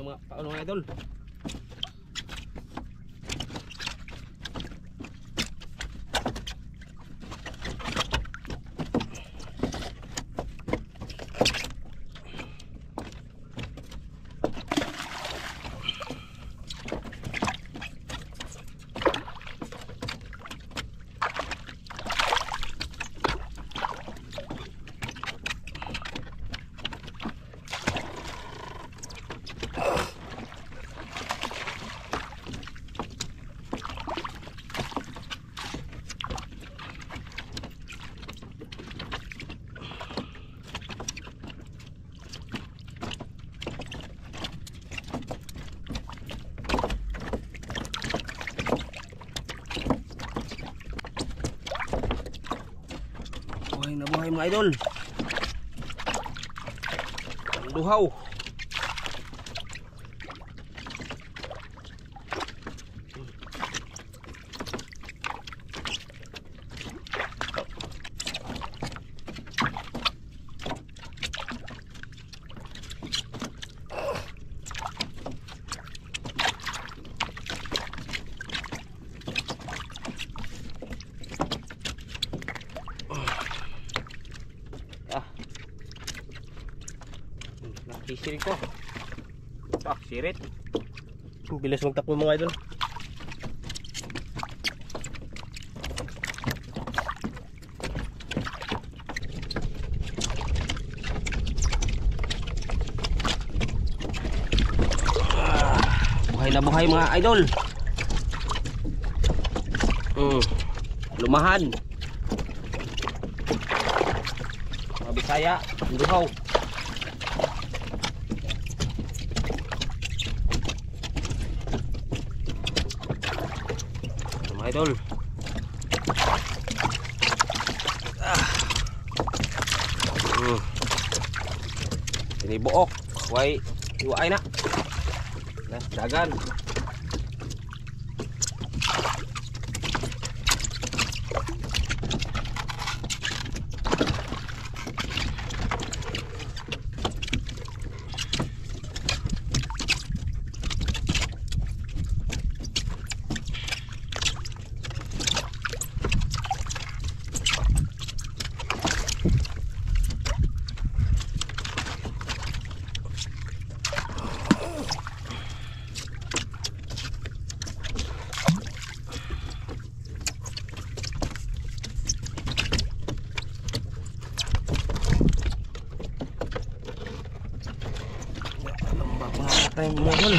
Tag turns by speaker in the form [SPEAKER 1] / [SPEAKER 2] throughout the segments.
[SPEAKER 1] ng mga paano mga idol. Buhay na buhay mga idol. Ang duhaw. Nakisirit ko. Sirit.
[SPEAKER 2] Bilis magtakbo mga idol.
[SPEAKER 1] Buhay na buhay mga idol. Lumahan. Mga Bisaya, ang duhaw. Idol. Ini buok, way iwaay na. Dagan.
[SPEAKER 2] Tayo mga idol.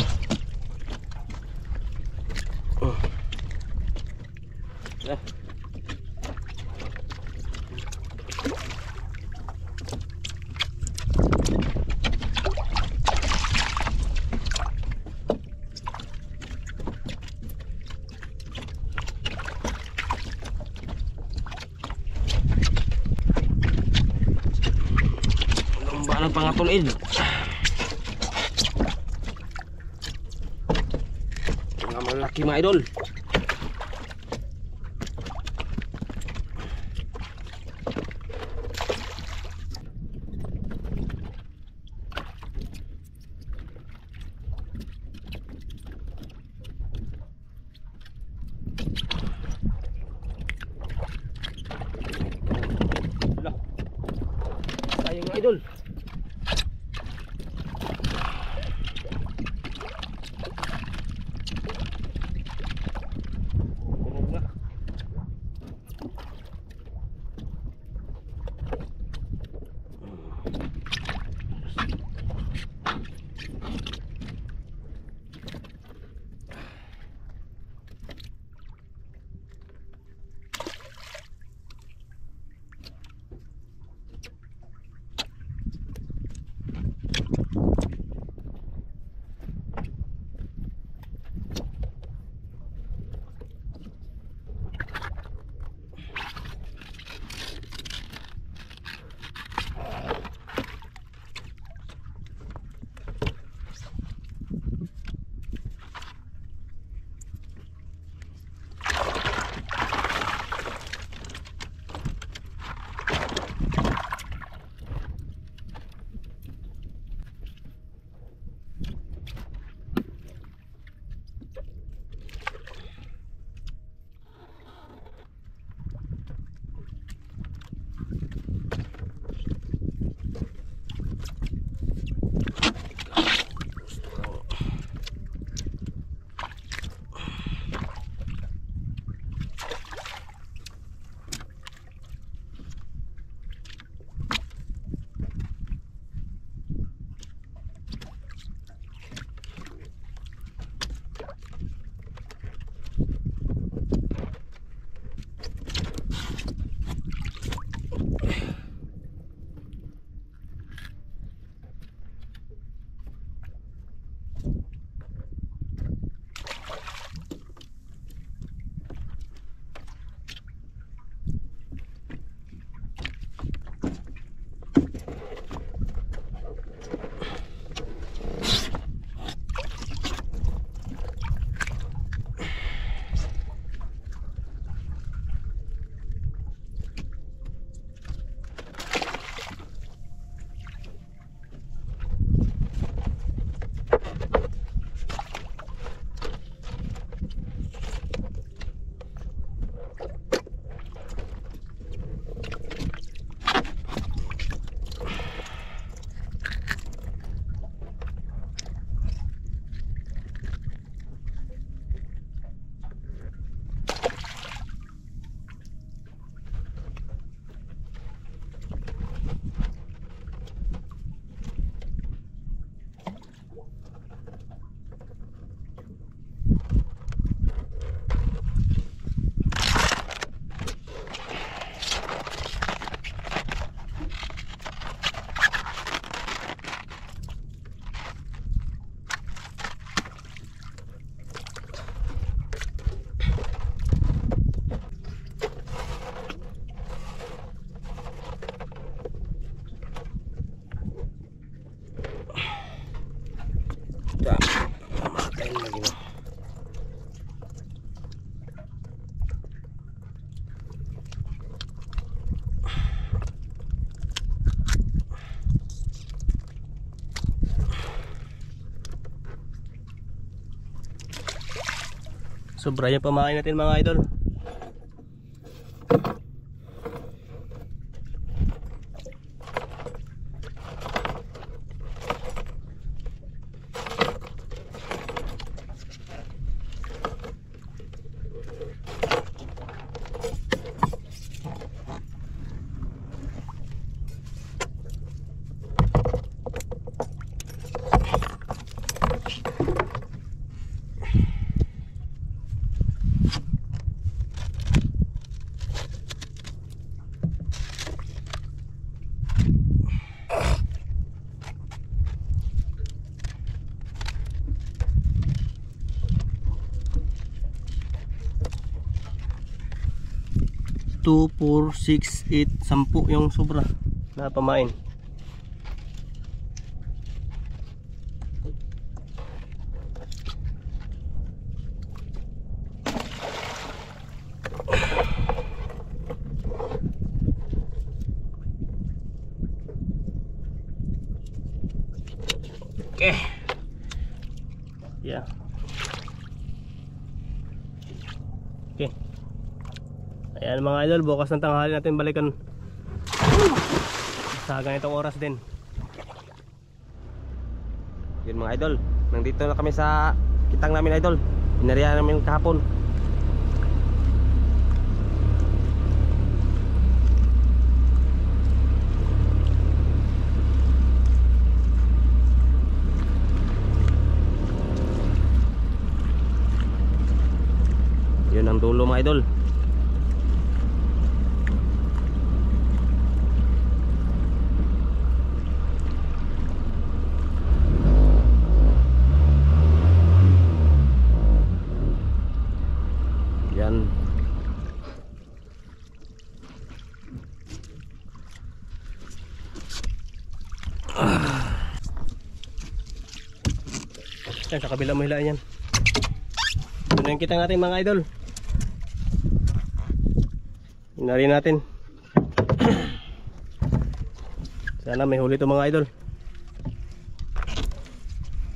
[SPEAKER 1] Lomba ng pangatulid. Malaki mga idol. Sayang mga idol.
[SPEAKER 2] Sobra yung pamain natin mga idol. Two, 4, 6, 8, 10 yung sobra na pamain.
[SPEAKER 1] Okay.
[SPEAKER 2] Yeah. Okay. Ayan mga idol, bukas ng tanghali natin balikan sa ganitong oras din.
[SPEAKER 1] Yun mga idol, nandito na kami sa kitang namin idol. Inarihan namin kahapon. Yun ang dulo mga idol. Yan.
[SPEAKER 2] Yan, sa kabila mo hilaan yan. Ito yung kita natin mga idol. Hinari natin. Sana may huli ito mga idol.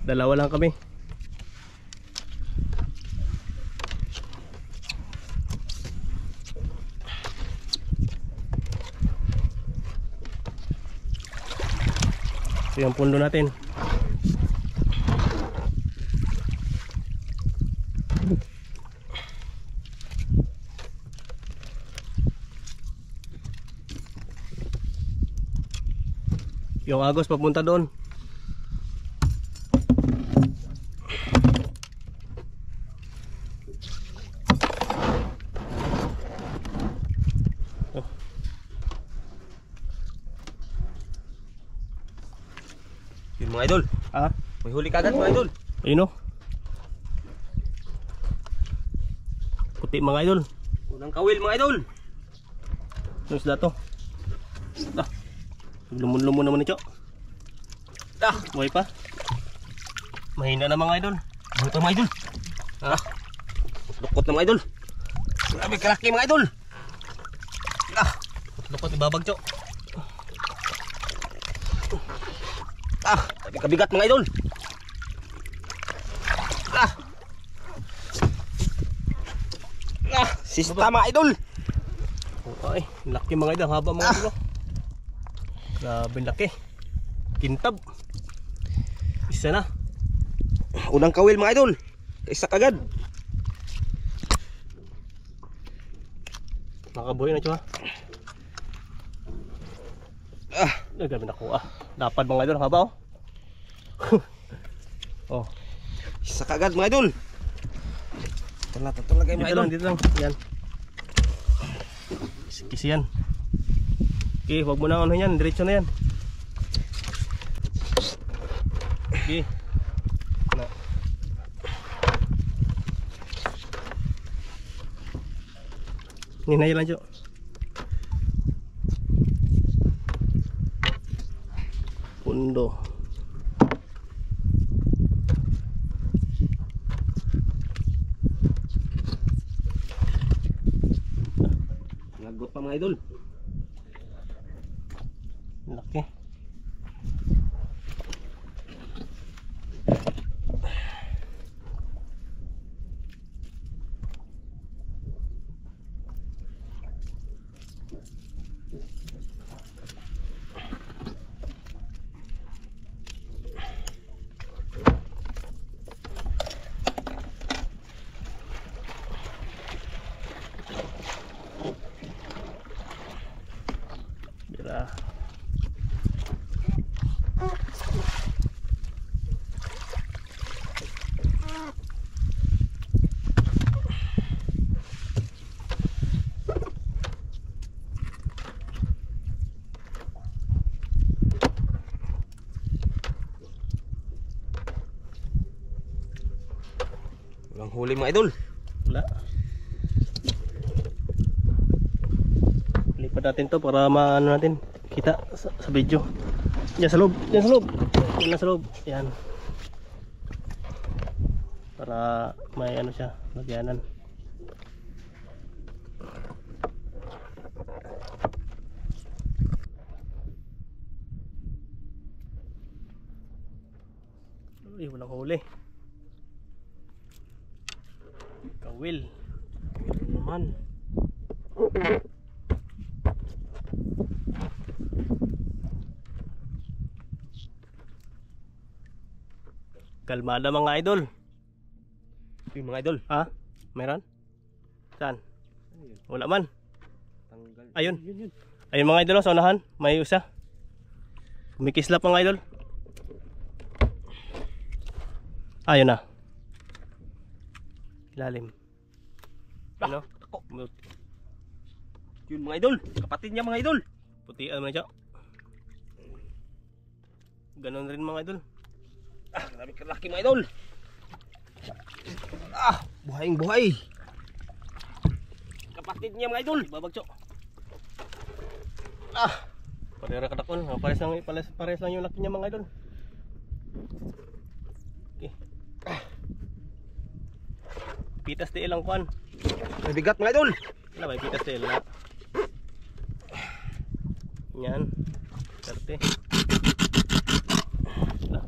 [SPEAKER 2] Dalawa lang kami. Ito yung pundo natin. Yung agos papunta doon. Oh.
[SPEAKER 1] Yun mga idol.
[SPEAKER 2] Ah,
[SPEAKER 1] May huli kagad mga idol.
[SPEAKER 2] ayun o. Puti mga idol.
[SPEAKER 1] Unang kawil mga idol.
[SPEAKER 2] Ano sila to? Ah, lumon-lumon naman ito.
[SPEAKER 1] Ah,
[SPEAKER 2] Buhay pa. Mahina na mga idol.
[SPEAKER 1] ano pa mga idol? Ah, lukot na mga idol. Grabe kalaki mga idol. Ah,
[SPEAKER 2] Lukot ibabag cok.
[SPEAKER 1] ah, sabi kabigat mga idol. Ah. Ah, sista mga idol.
[SPEAKER 2] Ay, laki mga idol. Haba mga idol. Grabe laki. Kintab. Isa na.
[SPEAKER 1] Unang kawil mga idol. Isa kagad.
[SPEAKER 2] Nakabuhay na siya.
[SPEAKER 1] Ah,
[SPEAKER 2] Ay, grabe nakuha. Dapat mga idol. Haba oh. Oh.
[SPEAKER 1] isa kagad mga idol. Tatulagay mga
[SPEAKER 2] Dito
[SPEAKER 1] idol.
[SPEAKER 2] lang, dito lang. Yan. Kisi yan. Okay, wag mo na ano yan. Diretso na yan. Okay. Na. Ninay lang siya. Pundo.
[SPEAKER 1] Lagot pa mga idol.
[SPEAKER 2] Laki. Ah.
[SPEAKER 1] Walang huli mga idol.
[SPEAKER 2] Wala. Lipat natin to para maano natin kita sa video. Diyan sa loob, diyan sa loob. Diyan sa loob. Yan. Para may ano siya, lagyanan. Uy, walang huli. Kawil.
[SPEAKER 1] Naman.
[SPEAKER 2] Kalmada mga idol.
[SPEAKER 1] Yung mga idol.
[SPEAKER 2] Ha? Meron? Saan? Wala man.
[SPEAKER 1] Tanggal.
[SPEAKER 2] Ayun.
[SPEAKER 1] Yun.
[SPEAKER 2] Ayun mga idol, sa unahan. May isa. Kumikislap mga idol. Ayun na. Lalim. Ano?
[SPEAKER 1] Ako. Yun mga idol. Kapatid niya mga idol.
[SPEAKER 2] Puti naman siya. Ganon rin mga idol.
[SPEAKER 1] Ah, grabe kalaki mga idol. Ah, buhaying buhay. Kapatid niya mga idol.
[SPEAKER 2] Babagso.
[SPEAKER 1] Ah,
[SPEAKER 2] Parehara kadakon. Pares lang yung laki niya mga idol. Okay. Pitas di ilang kuan.
[SPEAKER 1] may bigat mga idol.
[SPEAKER 2] Wala may pitas di ilang. Yan. 30. Wala.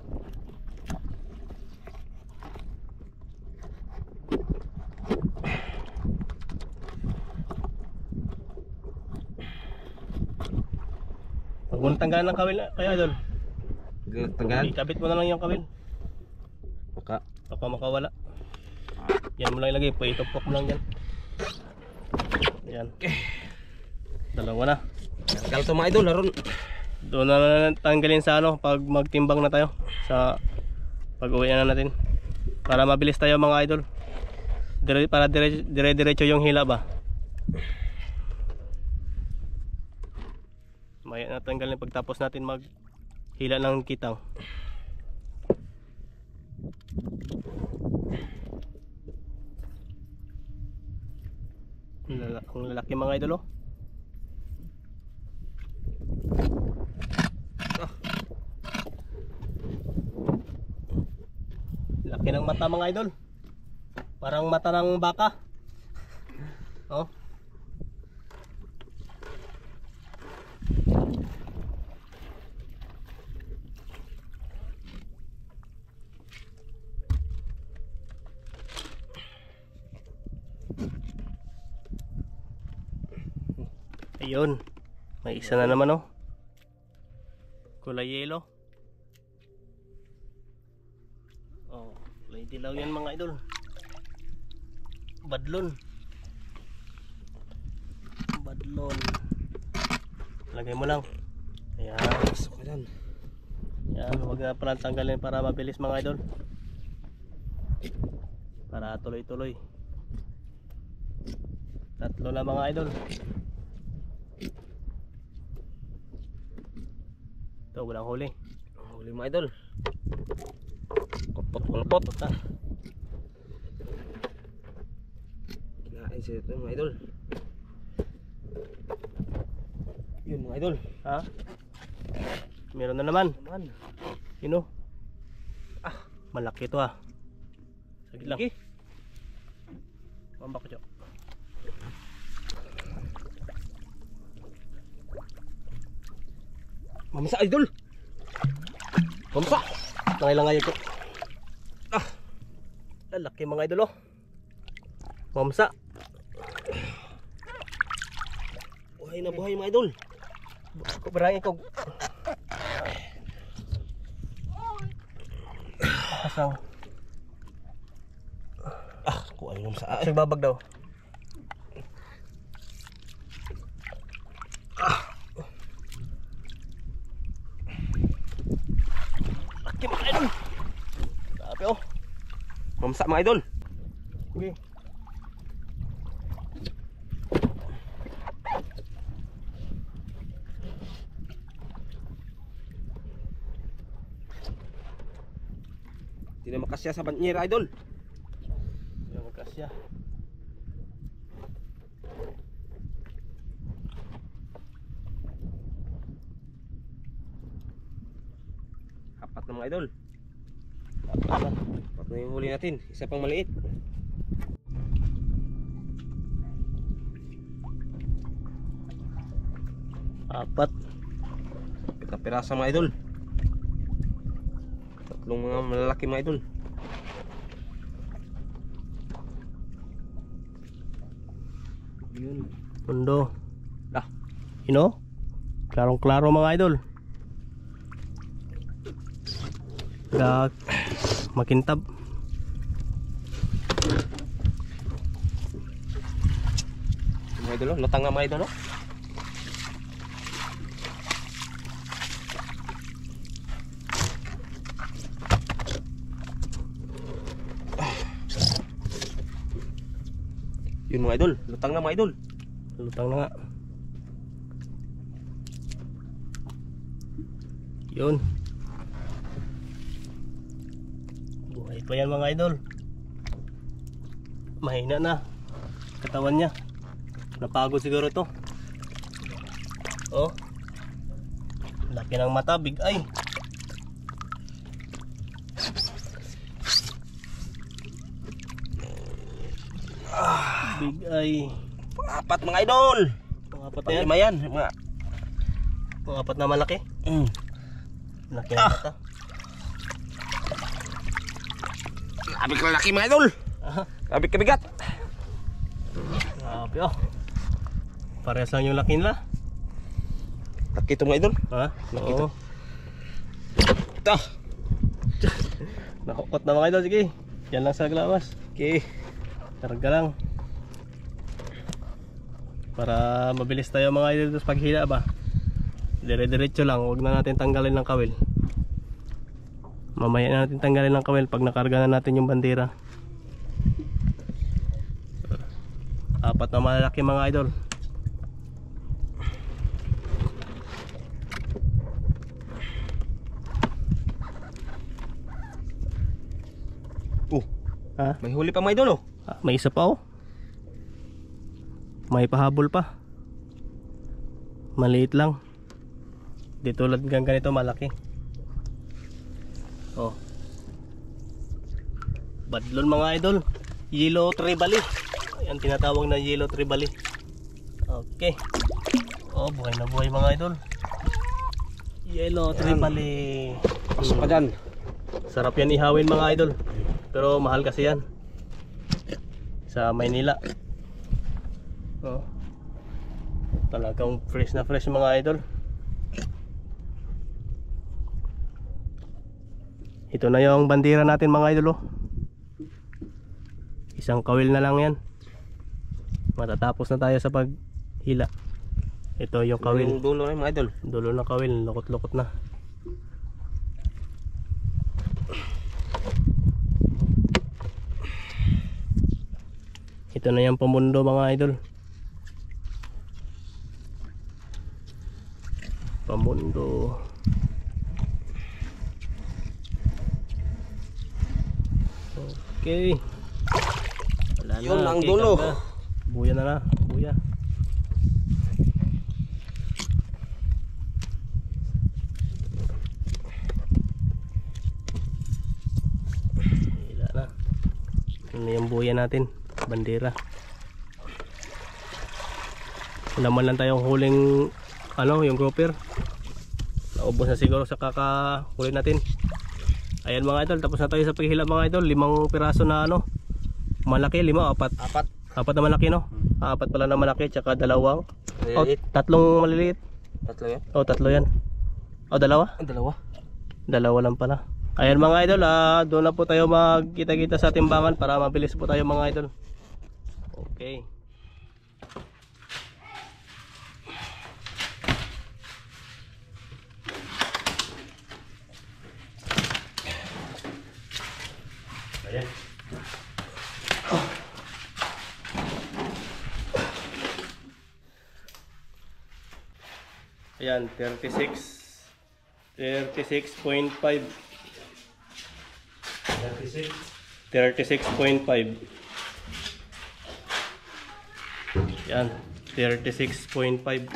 [SPEAKER 2] Pag mo tanggalan ng kawil kaya idol.
[SPEAKER 1] Tanggal.
[SPEAKER 2] Ikabit mo na lang yung kawil.
[SPEAKER 1] Baka.
[SPEAKER 2] Baka makawala. Yan mo lang ilagay, paitupok mo lang dyan. Yan. Dalawa na.
[SPEAKER 1] Tanggal to mga idol. Haron.
[SPEAKER 2] Doon na tanggalin sa ano, pag magtimbang na tayo. Sa pag uwi na natin. Para mabilis tayo mga idol. Para dire-diretso yung hila ba. Maya natanggalin pagtapos natin mag hila ng kitang. Ang lalaki mga idol oh. Laki ng mata mga idol. Parang mata ng baka. Oh. Ayun. May isa na naman oh. Kulay yellow. Oh, kulay dilaw yan mga idol. Badlon. Badlon. Lagay mo lang. Ayan.
[SPEAKER 1] Pasok ka dyan.
[SPEAKER 2] Ayan, huwag na pala tanggalin para mabilis mga idol. Para tuloy-tuloy. Tatlo na mga idol. Ito, walang huli.
[SPEAKER 1] Huli mga idol. Kulpot. Kinain siya ito mga idol. Yun mga idol.
[SPEAKER 2] Ha? Meron na naman. Yun o.
[SPEAKER 1] Ah,
[SPEAKER 2] Malaki ito ah. Sagit lang.
[SPEAKER 1] okay.
[SPEAKER 2] Mambak ko.
[SPEAKER 1] Mamsa idol. Mamsa.
[SPEAKER 2] Nangailang ngayon ko.
[SPEAKER 1] Ah,
[SPEAKER 2] Lalaki mga idol oh. Mamsa.
[SPEAKER 1] buhay na buhay mga idol.
[SPEAKER 2] Kubarangin ko. Asaw.
[SPEAKER 1] Ah, kuha yung mamsa.
[SPEAKER 2] Nagbabag daw.
[SPEAKER 1] Mamsa mga idol.
[SPEAKER 2] Okay.
[SPEAKER 1] Hindi na makasya sa banyera idol.
[SPEAKER 2] Hindi na magkasya.
[SPEAKER 1] Apat na mga idol.
[SPEAKER 2] Apat na.
[SPEAKER 1] Apat na yung huli natin. Isa pang maliit.
[SPEAKER 2] Apat.
[SPEAKER 1] Kita pirasa mga idol. Tatlong mga malalaki mga idol. Yun.
[SPEAKER 2] Mundo.
[SPEAKER 1] Dah.
[SPEAKER 2] Klarong-klaro mga idol. Gak makintab.
[SPEAKER 1] Mga idol, lutang nga mga idol, no? Yun mga idol, lutang na mga idol.
[SPEAKER 2] Lutang na nga. Yun. Buhay pa yan mga idol. Mahina na katawan niya. Napagod siguro to. Oh. Laki ng mata, big eye. Big eye.
[SPEAKER 1] Apat mga idol.
[SPEAKER 2] Apat na yan.
[SPEAKER 1] Lima yan.
[SPEAKER 2] Apat na malaki. Laki ng mata.
[SPEAKER 1] Grabe ka laki mga idol. Grabe kabigat.
[SPEAKER 2] Grabe oh. Parehas lang yung laki nila.
[SPEAKER 1] Laki ito mga idol.
[SPEAKER 2] Ha? Oo.
[SPEAKER 1] Ito.
[SPEAKER 2] Nakukot na mga idol. Sige. Yan lang sa glawas.
[SPEAKER 1] Okay.
[SPEAKER 2] Karga lang. Para mabilis tayo mga idol sa paghila ba. Dire-diretso lang. Huwag na natin tanggalin ng kawil. Mamaya na natin tanggalin ng kawil pag nakarga na natin yung bandera. Apat na malalaki mga idol. Ha?
[SPEAKER 1] May huli pa mga idol, oh.
[SPEAKER 2] May isa pa oh. May pahabol pa. Maliit lang. Di tulad ng ganito malaki. Oh. Badlon mga idol. Yellow tribali. Ayan tinatawag na yellow tribali. Okay. Oh, buhay na buhay mga idol. Yellow tribali.
[SPEAKER 1] Pasok pa dyan.
[SPEAKER 2] Sarap yan ihawin mga idol. Pero mahal kasi yan sa Maynila. Oh. Talagang fresh na fresh mga idol. Ito na yung bandera natin mga idol oh. Isang kawil na lang yan. Matatapos na tayo sa paghila. Ito yung kawil.
[SPEAKER 1] Yung dulo na mga idol.
[SPEAKER 2] Dulo ng kawil, lukot-lukot na. Ito na yung pamundo mga idol. Pamundo. Okay. Wala
[SPEAKER 1] Yun
[SPEAKER 2] na,
[SPEAKER 1] ang
[SPEAKER 2] okay,
[SPEAKER 1] dulo.
[SPEAKER 2] karga. Buya na na. Buya. Hila na. Ano yung buya natin? Bandera. Wala man lang tayong huling yung grouper. Naubos na siguro sa kakahuli natin. Ayan mga idol, tapos na tayo sa paghila mga idol. 5 piraso na malaki, 5, 4. Apat na malaki no? Apat pala na malaki, tsaka dalawang.
[SPEAKER 1] Maliliit.
[SPEAKER 2] Tatlong maliliit.
[SPEAKER 1] Tatlo yan?
[SPEAKER 2] Tatlo yan. Dalawa?
[SPEAKER 1] Dalawa.
[SPEAKER 2] Dalawa lang pala. Ayan mga idol, doon na po tayo magkita-kita sa timbangan para mabilis po tayo mga idol. Okay. Ayan. Ayan, 36.5. 36.5. Yan, 36.5.